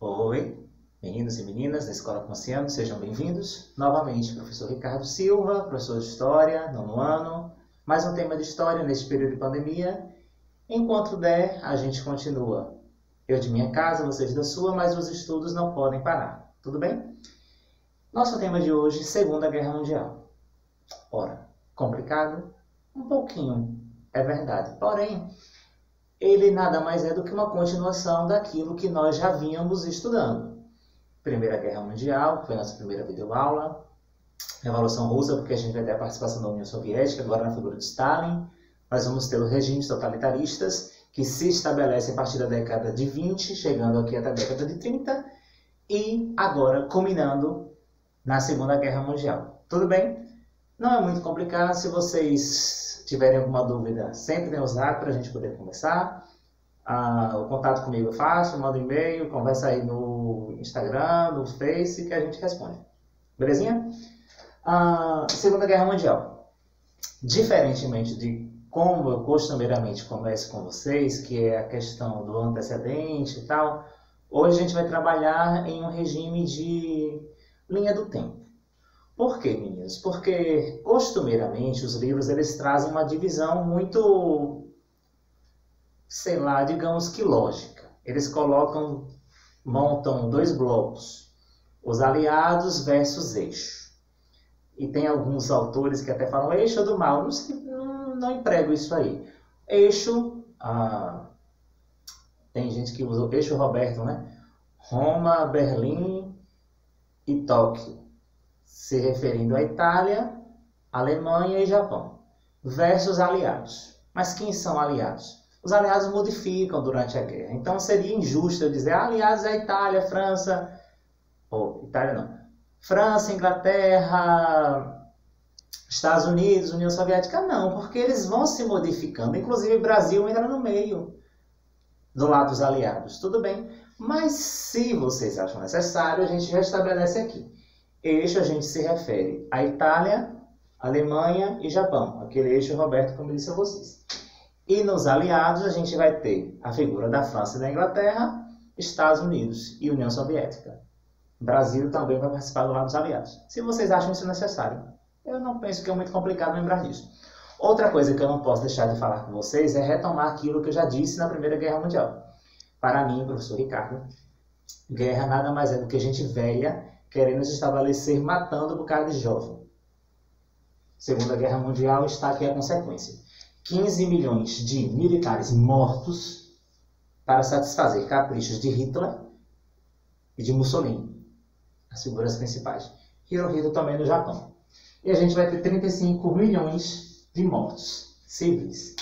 Oi, meninos e meninas da Escola Ponciano, sejam bem-vindos. Novamente, professor Ricardo Silva, professor de História, nono ano. Mais um tema de História neste período de pandemia. Enquanto der, a gente continua. Eu de minha casa, vocês da sua, mas os estudos não podem parar. Tudo bem? Nosso tema de hoje, Segunda Guerra Mundial. Ora, complicado? Um pouquinho, é verdade. Porém, ele nada mais é do que uma continuação daquilo que nós já vínhamos estudando. Primeira Guerra Mundial, que foi a nossa primeira videoaula. Revolução Russa, porque a gente vai ter a participação da União Soviética, agora na figura de Stalin. Nós vamos ter os regimes totalitaristas, que se estabelecem a partir da década de 20, chegando aqui até a década de 30, e agora culminando na Segunda Guerra Mundial. Tudo bem? Não é muito complicado. Se vocês tiverem alguma dúvida, sempre tem o Zap para a gente poder conversar. O contato comigo é fácil, manda um e-mail, conversa aí no Instagram, no Face, que a gente responde. Belezinha? Segunda Guerra Mundial. Diferentemente de como eu costumeiramente começo com vocês, que é a questão do antecedente e tal, hoje a gente vai trabalhar em um regime de linha do tempo. Por quê, meninos? Porque costumeiramente os livros eles trazem uma divisão muito, sei lá, digamos que lógica. Eles montam dois blocos, os aliados versus eixo. E tem alguns autores que até falam eixo do mal, não emprego isso aí. Eixo, tem gente que usa o eixo Roberto, né? Roma, Berlim e Tóquio, se referindo à Itália, Alemanha e Japão, versus aliados. Mas quem são aliados? Os aliados modificam durante a guerra, então seria injusto eu dizer aliados é Itália, França, Itália não, França, Inglaterra, Estados Unidos, União Soviética, não, porque eles vão se modificando, inclusive o Brasil entra no meio do lado dos aliados, tudo bem, mas se vocês acham necessário, a gente já estabelece aqui. Eixo a gente se refere à Itália, Alemanha e Japão. Aquele eixo Roberto, como eu disse a vocês. E nos aliados a gente vai ter a figura da França e da Inglaterra, Estados Unidos e União Soviética. Brasil também vai participar do lado dos aliados. Se vocês acham isso necessário, eu não penso que é muito complicado lembrar disso. Outra coisa que eu não posso deixar de falar com vocês é retomar aquilo que eu já disse na Primeira Guerra Mundial. Para mim, professor Ricardo, guerra nada mais é do que gente velha querendo se estabelecer matando um bocado de jovem. Segunda Guerra Mundial está aqui a consequência. 15 milhões de militares mortos para satisfazer caprichos de Hitler e de Mussolini, as figuras principais. Hirohito também no Japão. E a gente vai ter 35 milhões de mortos civis.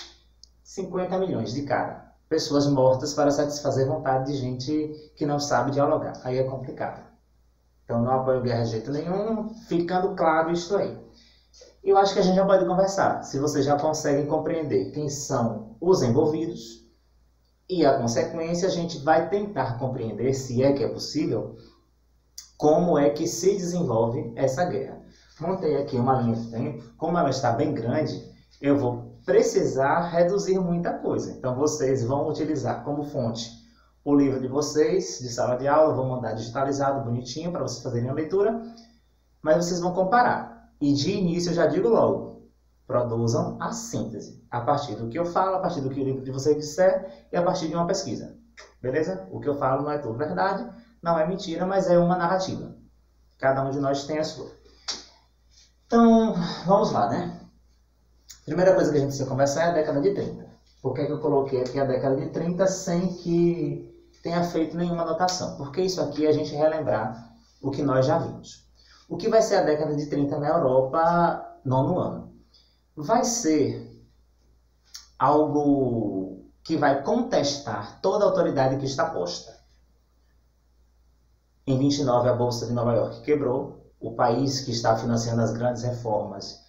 50 milhões de cara. Pessoas mortas para satisfazer vontade de gente que não sabe dialogar. Aí é complicado. Então não apoio guerra de jeito nenhum, ficando claro isso aí. Eu acho que a gente já pode conversar, se vocês já conseguem compreender quem são os envolvidos, e a consequência a gente vai tentar compreender, se é que é possível, como é que se desenvolve essa guerra. Montei aqui uma linha de tempo, como ela está bem grande, eu vou precisar reduzir muita coisa. Então vocês vão utilizar como fonte o livro de vocês, de sala de aula, vou mandar digitalizado, bonitinho, para vocês fazerem a leitura, mas vocês vão comparar. E de início eu já digo logo, produzam a síntese, a partir do que eu falo, a partir do que o livro de vocês disser e a partir de uma pesquisa. Beleza? O que eu falo não é tudo verdade, não é mentira, mas é uma narrativa. Cada um de nós tem a sua. Então, vamos lá, né? Primeira coisa que a gente precisa conversar é a década de 30. Por que eu coloquei aqui a década de 30 sem que tenha feito nenhuma anotação? Porque isso aqui é a gente relembrar o que nós já vimos. O que vai ser a década de 30 na Europa, nono ano? Vai ser algo que vai contestar toda a autoridade que está posta. Em 29, a Bolsa de Nova York quebrou. O país que está financiando as grandes reformas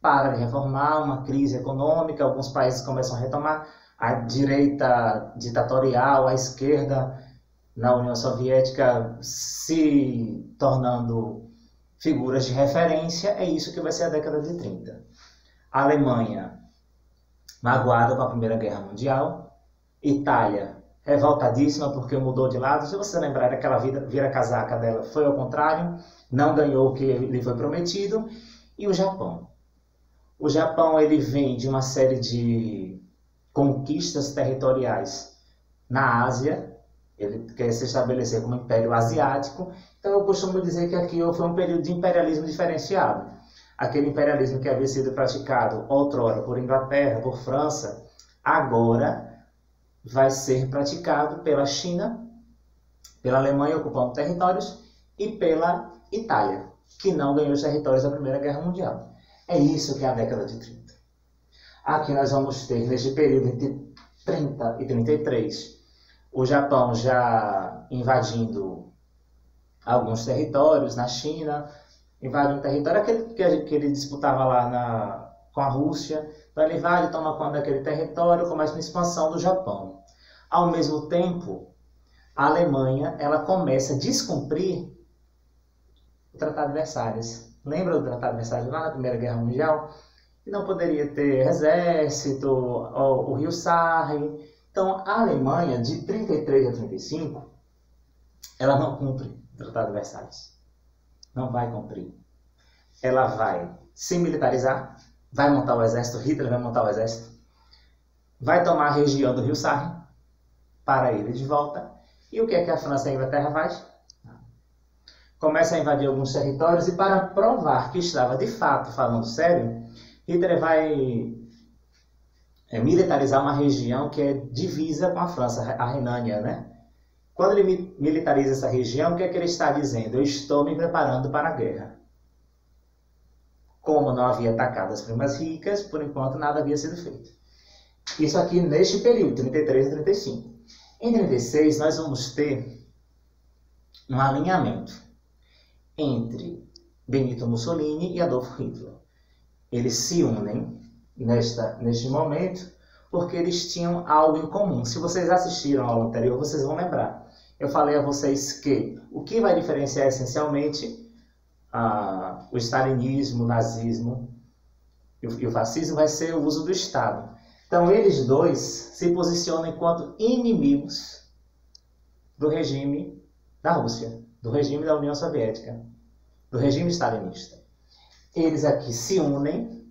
para de reformar, uma crise econômica, alguns países começam a retomar, a direita ditatorial, a esquerda na União Soviética se tornando figuras de referência, é isso que vai ser a década de 30. A Alemanha magoada com a Primeira Guerra Mundial, Itália revoltadíssima porque mudou de lado. Se você lembrar daquela vira-casaca dela, foi ao contrário, não ganhou o que lhe foi prometido. E o Japão? O Japão ele vem de uma série de conquistas territoriais na Ásia. Ele quer se estabelecer como Império Asiático. Então eu costumo dizer que aqui foi um período de imperialismo diferenciado. Aquele imperialismo que havia sido praticado outrora por Inglaterra, por França, agora vai ser praticado pela China, pela Alemanha ocupando territórios e pela Itália, que não ganhou os territórios da Primeira Guerra Mundial. É isso que é a década de 30. Aqui nós vamos ter, neste período entre 30 e 33, o Japão já invadindo alguns territórios na China, invade um território aquele que ele disputava lá com a Rússia. Então ele invade, toma conta daquele território, começa uma expansão do Japão. Ao mesmo tempo, a Alemanha ela começa a descumprir o Tratado de Versalhes. Lembra do Tratado de Versalhes lá na Primeira Guerra Mundial? Que não poderia ter exército, o rio Sarre. Então a Alemanha, de 33 a 35, ela não cumpre o Tratado de Versalhes. Não vai cumprir. Ela vai se militarizar, vai montar o exército, Hitler vai montar o exército, vai tomar a região do rio Sarre para ele de volta. E o que é que a França e a Inglaterra faz? Começa a invadir alguns territórios e para provar que estava de fato falando sério, Hitler vai militarizar uma região que é divisa com a França, a Renânia, né? Quando ele militariza essa região, o que é que ele está dizendo? Eu estou me preparando para a guerra. Como não havia atacado as primas ricas, por enquanto nada havia sido feito. Isso aqui neste período, 33 a 35. Em 36, nós vamos ter um alinhamento entre Benito Mussolini e Adolf Hitler. Eles se unem neste momento porque eles tinham algo em comum. Se vocês assistiram ao anterior, vocês vão lembrar. Eu falei a vocês que o que vai diferenciar essencialmente o stalinismo, o nazismo e o fascismo vai ser o uso do Estado. Então eles dois se posicionam enquanto inimigos do regime da Rússia, do regime da União Soviética, do regime stalinista. Eles aqui se unem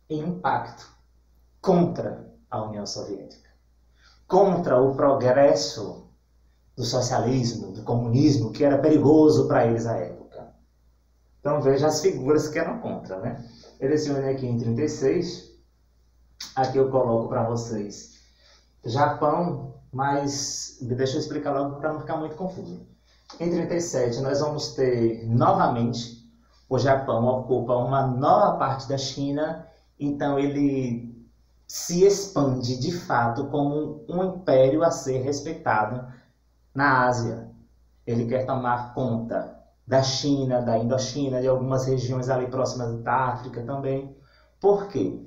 em um pacto contra a União Soviética, contra o progresso do socialismo, do comunismo, que era perigoso para eles à época. Então veja as figuras que eram contra, né? Eles se unem aqui em 36, aqui eu coloco para vocês Japão, mas deixa eu explicar logo para não ficar muito confuso. Em 37 nós vamos ter novamente o Japão ocupa uma nova parte da China, então ele se expande de fato como um império a ser respeitado na Ásia. Ele quer tomar conta da China, da Indochina, de algumas regiões ali próximas da África também. Por quê?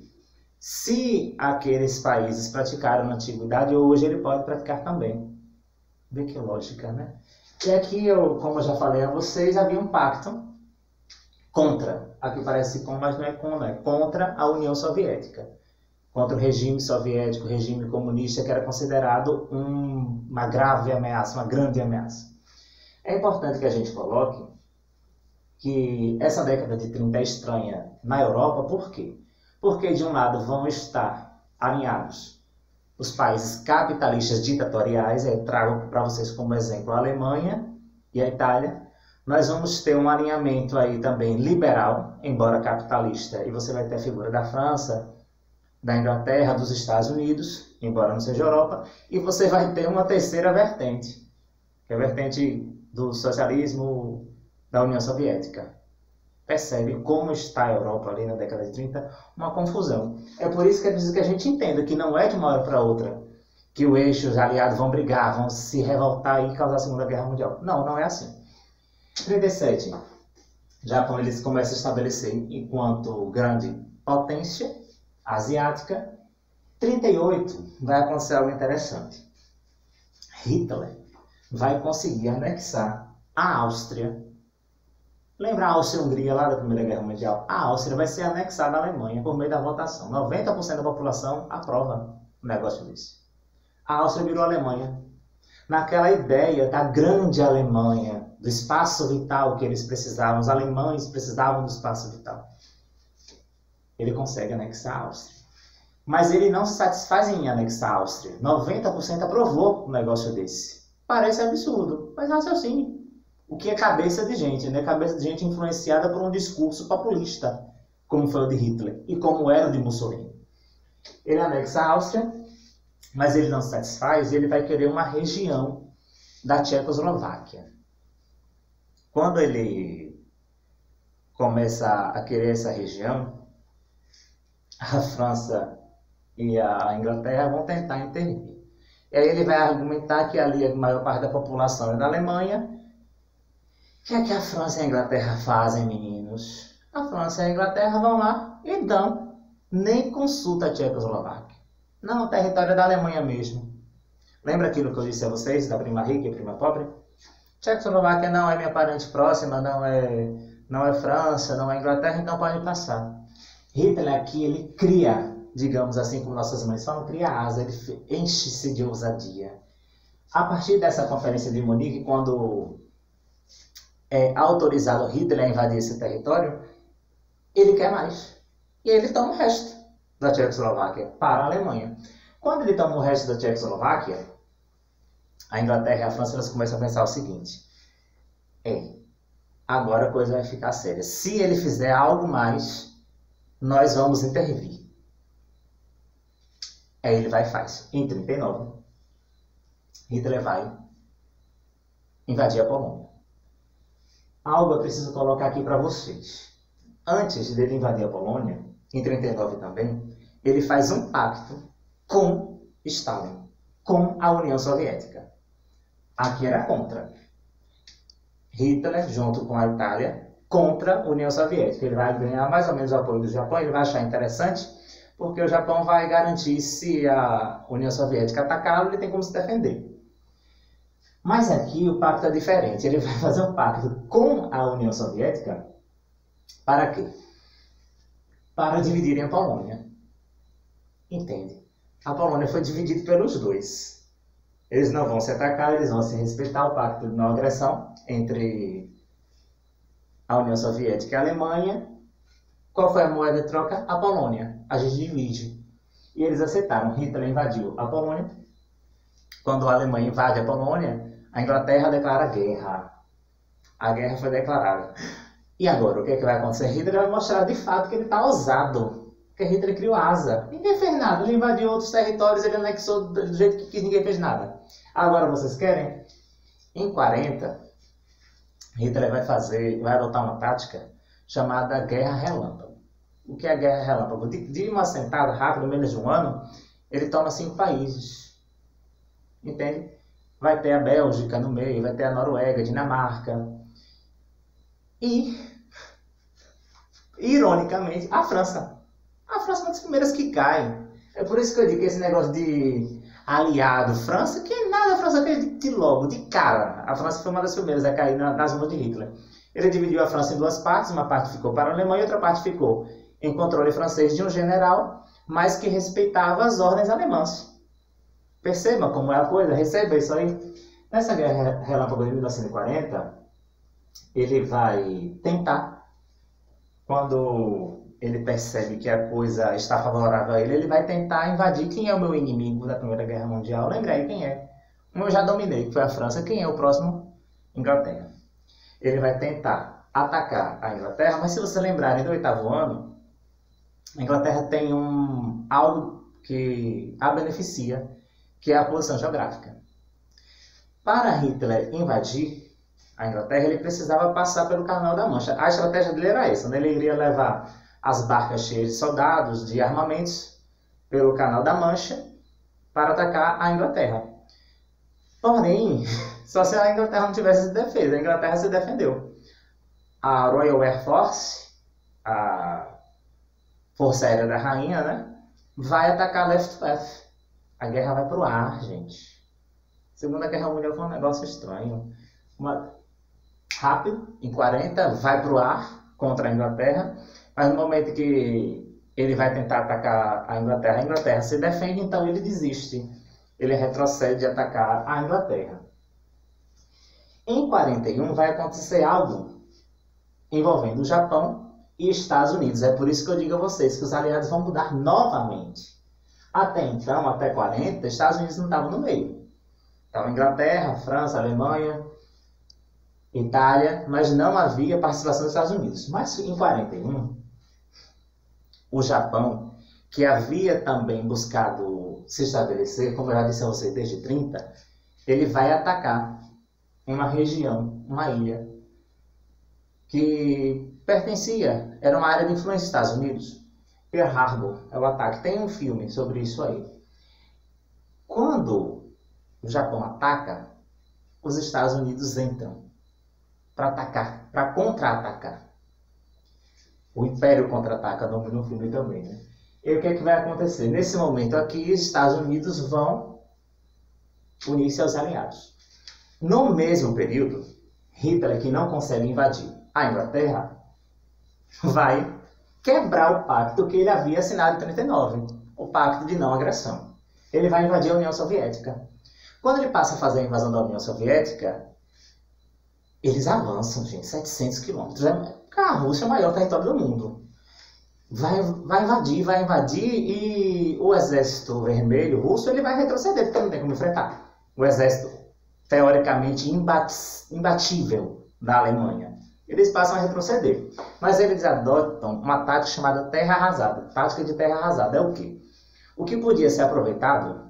Se aqueles países praticaram na antiguidade, hoje ele pode praticar também. Vê que lógica, né? E aqui, como eu já falei a vocês, havia um pacto contra, aqui parece com, mas não é com, é contra a União Soviética. Contra o regime soviético, o regime comunista, que era considerado uma grave ameaça, uma grande ameaça. É importante que a gente coloque que essa década de 30 é estranha na Europa, por quê? Porque, de um lado, vão estar alinhados os países capitalistas ditatoriais, eu trago para vocês como exemplo a Alemanha e a Itália. Nós vamos ter um alinhamento aí também liberal, embora capitalista, e você vai ter a figura da França, da Inglaterra, dos Estados Unidos, embora não seja Europa, e você vai ter uma terceira vertente, que é a vertente do socialismo da União Soviética. Percebe como está a Europa ali na década de 30? Uma confusão. É por isso que é preciso que a gente entenda que não é de uma hora para outra que o eixo, os aliados vão brigar, vão se revoltar e causar a Segunda Guerra Mundial. Não, não é assim. 37, Japão eles começam a estabelecer enquanto grande potência asiática. 38, vai acontecer algo interessante. Hitler vai conseguir anexar a Áustria. Lembra a Áustria-Hungria lá da Primeira Guerra Mundial? A Áustria vai ser anexada à Alemanha por meio da votação. 90% da população aprova um negócio desse. A Áustria virou a Alemanha. naquela ideia da grande Alemanha, do espaço vital que eles precisavam, os alemães precisavam do espaço vital. Ele consegue anexar a Áustria. Mas ele não se satisfaz em anexar a Áustria. 90% aprovou um negócio desse. Parece absurdo, mas raciocínio. O que é cabeça de gente, né? Cabeça de gente influenciada por um discurso populista, como foi o de Hitler e como era o de Mussolini. Ele anexa a Áustria, mas ele não se satisfaz e ele vai querer uma região da Tchecoslováquia. Quando ele começa a querer essa região, a França e a Inglaterra vão tentar intervir. E aí ele vai argumentar que ali a maior parte da população é da Alemanha. O que é que a França e a Inglaterra fazem, meninos? A França e a Inglaterra vão lá e dão. Nem consulta a Tchecoslováquia. Não, o território é da Alemanha mesmo. Lembra aquilo que eu disse a vocês, da prima rica e prima pobre? Tchecoslováquia não é minha parente próxima, não é França, não é Inglaterra, então pode passar. Hitler aqui, ele cria, digamos assim, como nossas mães falam, cria asa, ele enche-se de ousadia. A partir dessa conferência de Munique, quando é autorizado Hitler a invadir esse território, ele quer mais. E ele toma o resto da Tchecoslováquia para a Alemanha. Quando ele toma o resto da Tchecoslováquia, a Inglaterra e a França elas começam a pensar o seguinte: agora a coisa vai ficar séria. Se ele fizer algo mais, nós vamos intervir. Aí ele vai e faz. Em 1939, Hitler vai invadir a Polônia. Algo eu preciso colocar aqui para vocês. Antes dele invadir a Polônia, em 1939 também, ele faz um pacto com Stalin, com a União Soviética. Aqui era contra. Hitler, junto com a Itália, contra a União Soviética. Ele vai ganhar mais ou menos o apoio do Japão, ele vai achar interessante, porque o Japão vai garantir, se a União Soviética atacá-lo, ele tem como se defender. Mas aqui o pacto é diferente. Ele vai fazer um pacto com a União Soviética para quê? Para dividirem a Polônia. Entende? A Polônia foi dividida pelos dois. Eles não vão se atacar, eles vão se respeitar o pacto de não agressão entre a União Soviética e a Alemanha. Qual foi a moeda de troca? A Polônia. A gente divide. E eles aceitaram. Hitler invadiu a Polônia. Quando a Alemanha invade a Polônia, a Inglaterra declara guerra. A guerra foi declarada. E agora, o que é que vai acontecer? Hitler vai mostrar de fato que ele está ousado. Porque Hitler criou asa. Ninguém fez nada. Ele invadiu outros territórios, ele anexou do jeito que quis, ninguém fez nada. Agora vocês querem? Em 40, Hitler vai adotar uma tática chamada Guerra Relâmpago. O que é a Guerra Relâmpago? De uma sentada rápida, menos de um ano, ele toma 5 países. Entende? Vai ter a Bélgica no meio, vai ter a Noruega, Dinamarca. E, ironicamente, a França. A França é uma das primeiras que cai. É por isso que eu digo que esse negócio de aliado França, que nada, a França caiu de logo, de cara. A França foi uma das primeiras a cair nas mãos de Hitler. Ele dividiu a França em 2 partes, uma parte ficou para a Alemanha e outra parte ficou em controle francês de um general, mas que respeitava as ordens alemãs. Perceba como é a coisa, receba isso aí. Nessa Guerra Relâmpago de 1940, ele vai tentar, quando ele percebe que a coisa está favorável a ele, ele vai tentar invadir. Quem é o meu inimigo da Primeira Guerra Mundial? Lembra aí quem é? Eu já dominei, que foi a França. Quem é o próximo? Inglaterra. Ele vai tentar atacar a Inglaterra, mas se vocês lembrarem do 8º ano, a Inglaterra tem algo que a beneficia, que é a posição geográfica. Para Hitler invadir a Inglaterra, ele precisava passar pelo Canal da Mancha. A estratégia dele era essa, né? Ele iria levar as barcas cheias de soldados, de armamentos, pelo Canal da Mancha, para atacar a Inglaterra. Porém, só se a Inglaterra não tivesse defesa. A Inglaterra se defendeu. A Royal Air Force, a Força Aérea da Rainha, né, vai atacar a Luftwaffe. A guerra vai para o ar, gente. A Segunda Guerra Mundial foi um negócio estranho. Rápido, em 40, vai para o ar contra a Inglaterra, mas no momento que ele vai tentar atacar a Inglaterra se defende, então ele desiste. ele retrocede de atacar a Inglaterra. Em 41 vai acontecer algo envolvendo o Japão e Estados Unidos. É por isso que eu digo a vocês que os aliados vão mudar novamente. Até então, até 40, Estados Unidos não estavam no meio. Estava Inglaterra, França, Alemanha, Itália, mas não havia participação dos Estados Unidos. Mas em 41, o Japão, que havia também buscado se estabelecer, como eu já disse a vocês, desde 30, ele vai atacar uma região, uma ilha, que pertencia, era uma área de influência dos Estados Unidos. Pearl Harbor é o ataque. Tem um filme sobre isso aí. Quando o Japão ataca, os Estados Unidos entram para atacar, para contra-atacar. O Império contra-ataca no filme também, né? E o que é que vai acontecer? Nesse momento aqui, os Estados Unidos vão unir-se aos aliados. No mesmo período, Hitler, que não consegue invadir a Inglaterra, vai quebrar o pacto que ele havia assinado em 39, o pacto de não agressão. Ele vai invadir a União Soviética. Quando ele passa a fazer a invasão da União Soviética, eles avançam, gente, 700 quilômetros. A Rússia é o maior território do mundo. Vai invadir e o exército vermelho russo ele vai retroceder, porque não tem como enfrentar. O exército, teoricamente imbatível da Alemanha. Eles passam a retroceder. Mas eles adotam uma tática chamada terra arrasada. Tática de terra arrasada é o quê? O que podia ser aproveitado,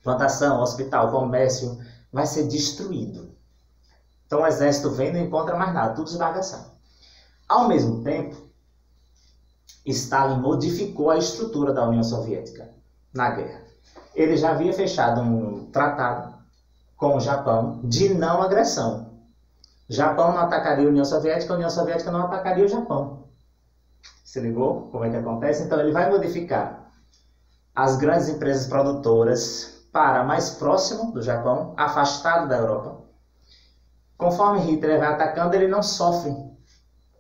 plantação, hospital, comércio, vai ser destruído. Então o exército vem e não encontra mais nada, tudo esbagaçado. Ao mesmo tempo, Stalin modificou a estrutura da União Soviética na guerra. Ele já havia fechado um tratado com o Japão de não agressão. O Japão não atacaria a União Soviética não atacaria o Japão. Se ligou como é que acontece? Então ele vai modificar as grandes empresas produtoras para mais próximo do Japão, afastado da Europa. Conforme Hitler vai atacando, ele não sofre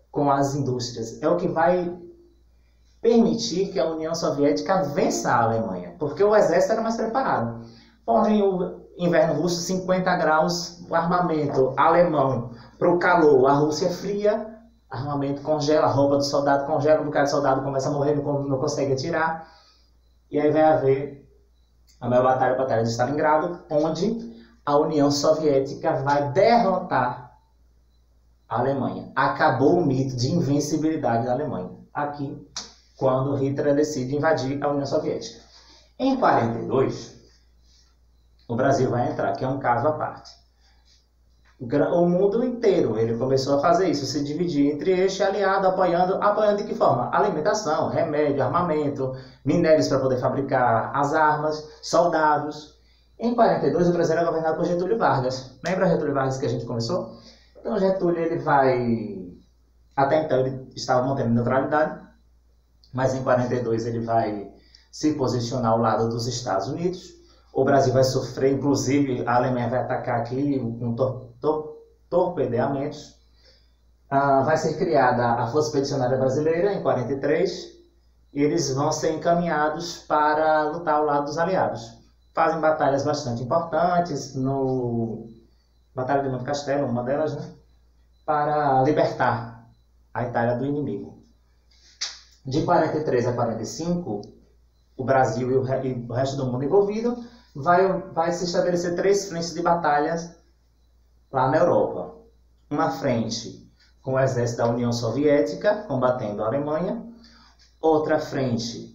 com as indústrias. É o que vai permitir que a União Soviética vença a Alemanha, porque o exército era mais preparado. Porém, o inverno russo, 50 graus, o armamento alemão para o calor, a Rússia fria, armamento congela, a roupa do soldado congela, o cara do soldado começa a morrer, não consegue atirar. E aí vai haver a maior batalha, a Batalha de Stalingrado, onde a União Soviética vai derrotar a Alemanha. Acabou o mito de invencibilidade da Alemanha. Aqui, quando Hitler decide invadir a União Soviética. Em 42, o Brasil vai entrar, que é um caso à parte. O mundo inteiro, ele começou a fazer isso, se dividir entre eixo e aliado, apoiando de que forma? Alimentação, remédio, armamento, minérios para poder fabricar as armas, soldados. Em 42, o Brasil era governado por Getúlio Vargas. Lembra Getúlio Vargas que a gente começou? Então, Getúlio, ele vai... Até então, ele estava mantendo neutralidade, mas em 42 ele vai se posicionar ao lado dos Estados Unidos. O Brasil vai sofrer, inclusive a Alemanha vai atacar aqui com torpedeamentos. Vai ser criada a Força Expedicionária Brasileira em 43 e eles vão ser encaminhados para lutar ao lado dos aliados. Fazem batalhas bastante importantes, Batalha de Monte Castelo, uma delas, né? Para libertar a Itália do inimigo. De 43 a 45, o Brasil e o resto do mundo envolvido vai se estabelecer 3 frentes de batalhas lá na Europa. Uma frente com o exército da União Soviética, combatendo a Alemanha. Outra frente,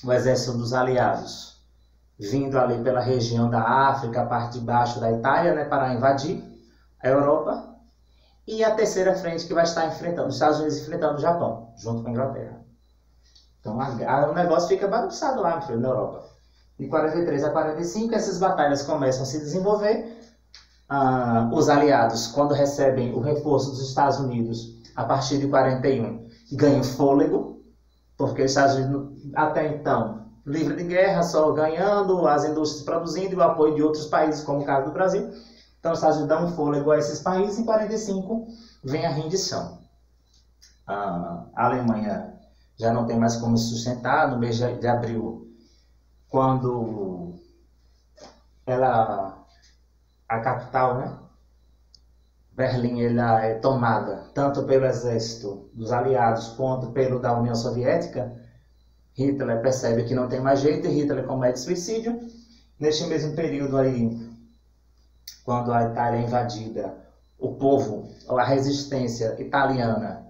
o exército dos aliados, vindo ali pela região da África, a parte de baixo da Itália, né, para invadir a Europa. E a terceira frente que vai estar enfrentando os Estados Unidos enfrentando o Japão, junto com a Inglaterra. Então o negócio fica bagunçado lá na Europa. De 43 a 45, essas batalhas começam a se desenvolver. Os aliados, quando recebem o reforço dos Estados Unidos, a partir de 41, ganham fôlego, porque os Estados Unidos, até então, livre de guerra, só ganhando, as indústrias produzindo e o apoio de outros países, como o caso do Brasil. Então, os Estados Unidos dão um fôlego a esses países e em 45 vem a rendição. A Alemanha já não tem mais como se sustentar. No mês de abril, quando a capital, né? Berlim, ela é tomada tanto pelo exército dos aliados quanto pelo da União Soviética. Hitler percebe que não tem mais jeito e Hitler comete suicídio. Neste mesmo período aí, quando a Itália é invadida, o povo, a resistência italiana,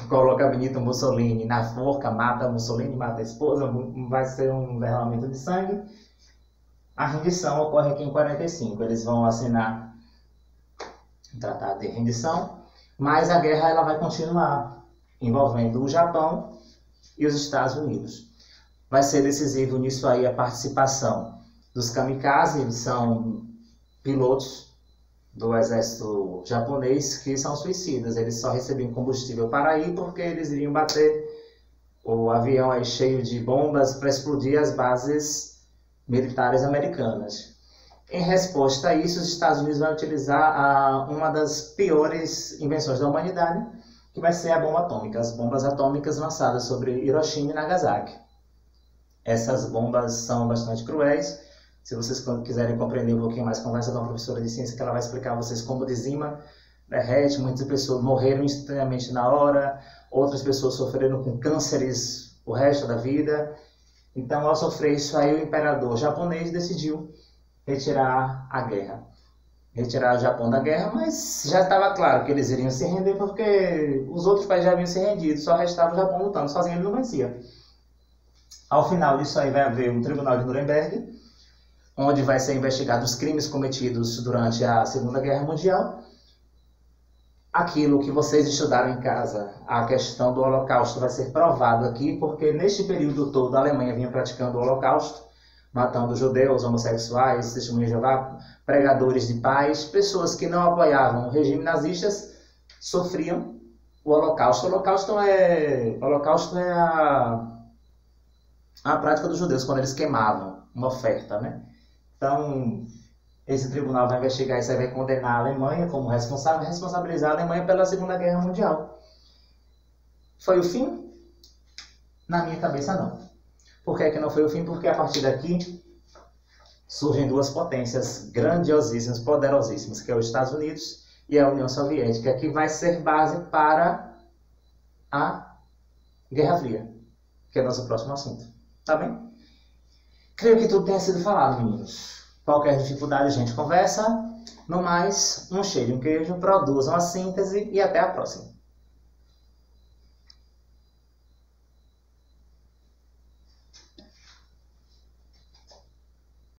coloca Benito Mussolini na forca, mata Mussolini, mata a esposa, vai ser um derramamento de sangue. A rendição ocorre aqui em 45, eles vão assinar um tratado de rendição, mas a guerra ela vai continuar, envolvendo o Japão e os Estados Unidos. Vai ser decisivo nisso aí a participação dos kamikaze, eles são pilotos do exército japonês que são suicidas. Eles só recebiam combustível para ir porque eles iriam bater o avião aí cheio de bombas para explodir as bases militares americanas. Em resposta a isso, os Estados Unidos vão utilizar uma das piores invenções da humanidade, que vai ser a bomba atômica, as bombas atômicas lançadas sobre Hiroshima e Nagasaki. Essas bombas são bastante cruéis. Se vocês quiserem compreender um pouquinho mais, conversa com uma professora de ciência que ela vai explicar a vocês como dizima, derrete, muitas pessoas morreram instantaneamente na hora, outras pessoas sofreram com cânceres o resto da vida. Então, ao sofrer isso aí, o imperador japonês decidiu retirar a guerra. Retirar o Japão da guerra, mas já estava claro que eles iriam se render porque os outros países já haviam se rendido, só restava o Japão lutando, sozinho ele não vencia. Ao final disso aí vai haver um tribunal de Nuremberg, onde vai ser investigado os crimes cometidos durante a Segunda Guerra Mundial. Aquilo que vocês estudaram em casa, a questão do Holocausto, vai ser provado aqui, porque neste período todo a Alemanha vinha praticando o Holocausto, matando judeus, homossexuais, testemunhas de Jeová, pregadores de paz, pessoas que não apoiavam o regime nazista, sofriam o Holocausto. O Holocausto é a prática dos judeus, quando eles queimavam uma oferta, né? Então, esse tribunal vai investigar isso e vai condenar a Alemanha como responsável, responsabilizar a Alemanha pela Segunda Guerra Mundial. Foi o fim? Na minha cabeça, não. Por que não foi o fim? Porque a partir daqui surgem duas potências grandiosíssimas, poderosíssimas, que é os Estados Unidos e a União Soviética, que vai ser base para a Guerra Fria, que é o nosso próximo assunto. Tá bem? Creio que tudo tenha sido falado, meninos. Qualquer dificuldade a gente conversa. No mais, um cheiro e um queijo, produzam a síntese e até a próxima.